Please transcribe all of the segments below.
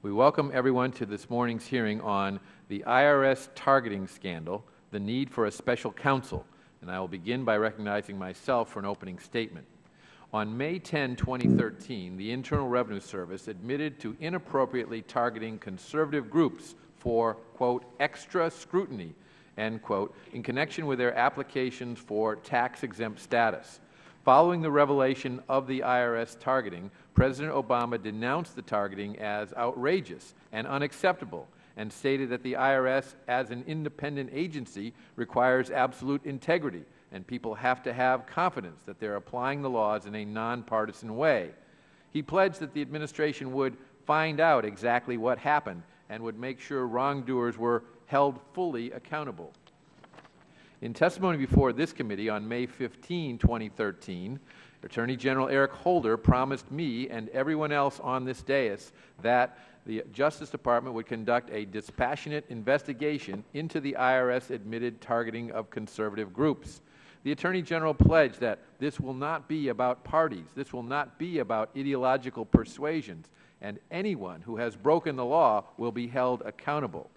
We welcome everyone to this morning's hearing on the IRS targeting scandal, the need for a special counsel, and I will begin by recognizing myself for an opening statement. On May 10, 2013, the Internal Revenue Service admitted to inappropriately targeting conservative groups for, quote, extra scrutiny, end quote, in connection with their applications for tax-exempt status. Following the revelation of the IRS targeting, President Obama denounced the targeting as outrageous and unacceptable and stated that the IRS, as an independent agency, requires absolute integrity and people have to have confidence that they're applying the laws in a nonpartisan way. He pledged that the administration would find out exactly what happened and would make sure wrongdoers were held fully accountable. In testimony before this committee on May 15, 2013, Attorney General Eric Holder promised me and everyone else on this dais that the Justice Department would conduct a dispassionate investigation into the IRS admitted targeting of conservative groups. The Attorney General pledged that this will not be about parties, this will not be about ideological persuasions, and anyone who has broken the law will be held accountable.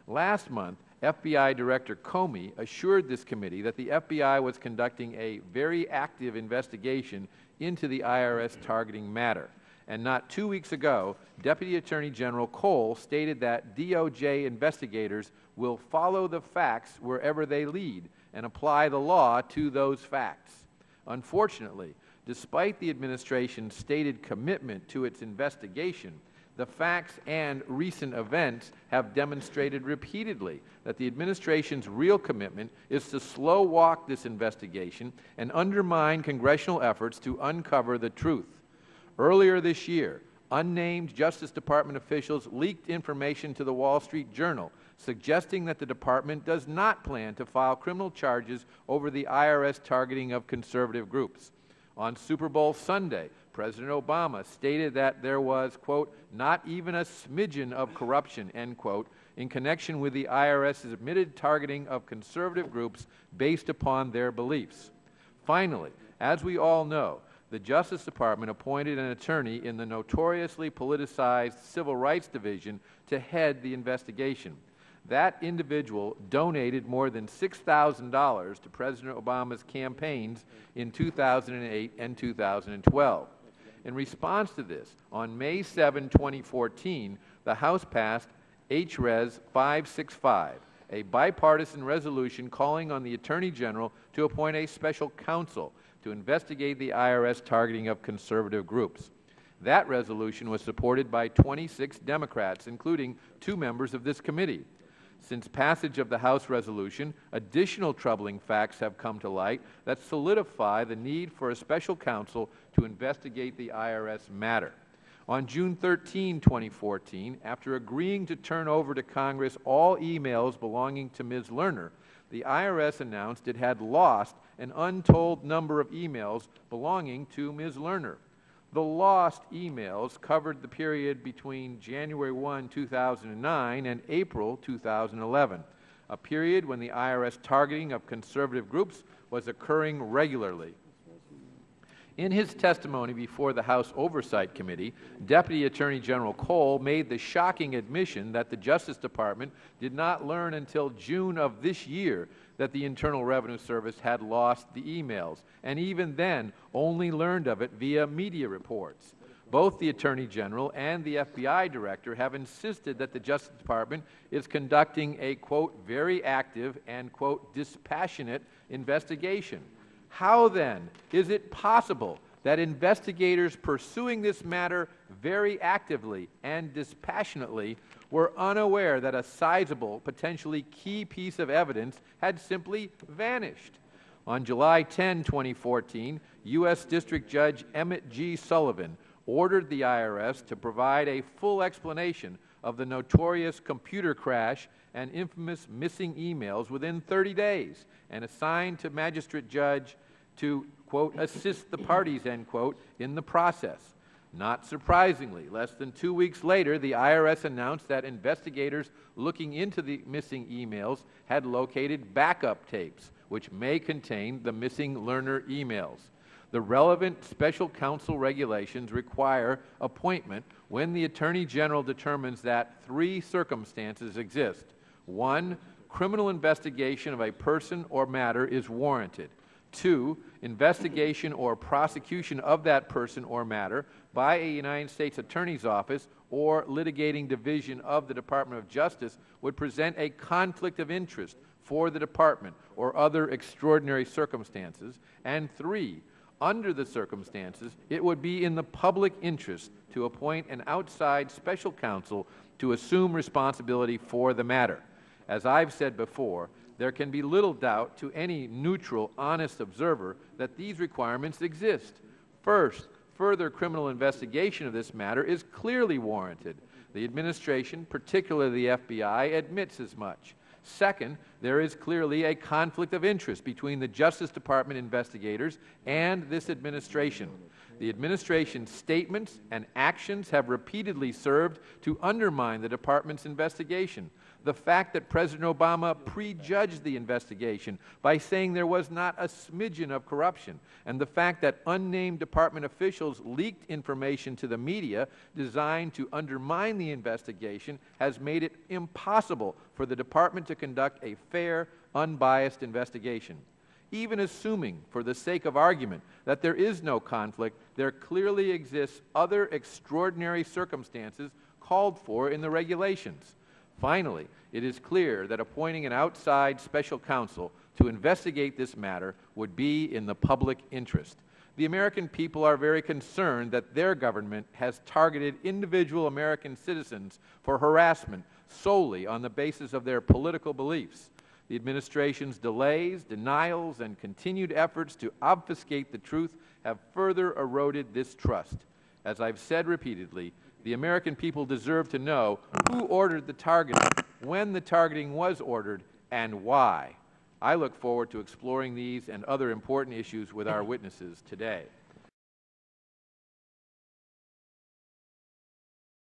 Last month, FBI Director Comey assured this committee that the FBI was conducting a very active investigation into the IRS targeting matter. And not 2 weeks ago, Deputy Attorney General Cole stated that DOJ investigators will follow the facts wherever they lead and apply the law to those facts. Unfortunately, despite the administration's stated commitment to its investigation, the facts and recent events have demonstrated repeatedly that the administration's real commitment is to slow walk this investigation and undermine congressional efforts to uncover the truth. Earlier this year, unnamed Justice Department officials leaked information to the Wall Street Journal suggesting that the department does not plan to file criminal charges over the IRS targeting of conservative groups. On Super Bowl Sunday, President Obama stated that there was, quote, not even a smidgen of corruption, end quote, in connection with the IRS's admitted targeting of conservative groups based upon their beliefs. Finally, as we all know, the Justice Department appointed an attorney in the notoriously politicized Civil Rights Division to head the investigation. That individual donated more than $6,000 to President Obama's campaigns in 2008 and 2012. In response to this, on May 7, 2014, the House passed HRes 565, a bipartisan resolution calling on the Attorney General to appoint a special counsel to investigate the IRS targeting of conservative groups. That resolution was supported by 26 Democrats, including 2 members of this committee. Since passage of the House resolution, additional troubling facts have come to light that solidify the need for a special counsel to investigate the IRS matter. On June 13, 2014, after agreeing to turn over to Congress all emails belonging to Ms. Lerner, the IRS announced it had lost an untold number of emails belonging to Ms. Lerner. The lost emails covered the period between January 1, 2009 and April 2011, a period when the IRS targeting of conservative groups was occurring regularly. In his testimony before the House Oversight Committee, Deputy Attorney General Cole made the shocking admission that the Justice Department did not learn until June of this year that the Internal Revenue Service had lost the emails, and even then only learned of it via media reports. Both the Attorney General and the FBI Director have insisted that the Justice Department is conducting a, quote, very active and, quote, dispassionate investigation. How then is it possible that investigators pursuing this matter very actively and dispassionately were unaware that a sizable, potentially key piece of evidence had simply vanished? On July 10, 2014, U.S. District Judge Emmett G. Sullivan ordered the IRS to provide a full explanation of the notorious computer crash and infamous missing emails within 30 days and assigned to Magistrate Judge to, quote, assist the parties, end quote, in the process. Not surprisingly, less than 2 weeks later, the IRS announced that investigators looking into the missing emails had located backup tapes, which may contain the missing Lerner emails. The relevant special counsel regulations require appointment when the Attorney General determines that 3 circumstances exist. 1, criminal investigation of a person or matter is warranted. 2, investigation or prosecution of that person or matter by a United States Attorney's Office or litigating division of the Department of Justice would present a conflict of interest for the Department or other extraordinary circumstances. And 3, under the circumstances, it would be in the public interest to appoint an outside special counsel to assume responsibility for the matter. As I've said before, there can be little doubt to any neutral, honest observer that these requirements exist. First, further criminal investigation of this matter is clearly warranted. The administration, particularly the FBI, admits as much. Second, there is clearly a conflict of interest between the Justice Department investigators and this administration. The administration's statements and actions have repeatedly served to undermine the department's investigation. The fact that President Obama prejudged the investigation by saying there was not a smidgen of corruption, and the fact that unnamed department officials leaked information to the media designed to undermine the investigation has made it impossible for the department to conduct a fair, unbiased investigation. Even assuming, for the sake of argument, that there is no conflict, there clearly exists other extraordinary circumstances called for in the regulations. Finally, it is clear that appointing an outside special counsel to investigate this matter would be in the public interest. The American people are very concerned that their government has targeted individual American citizens for harassment solely on the basis of their political beliefs. The administration's delays, denials, and continued efforts to obfuscate the truth have further eroded this trust. As I've said repeatedly, the American people deserve to know who ordered the targeting, when the targeting was ordered, and why. I look forward to exploring these and other important issues with our witnesses today.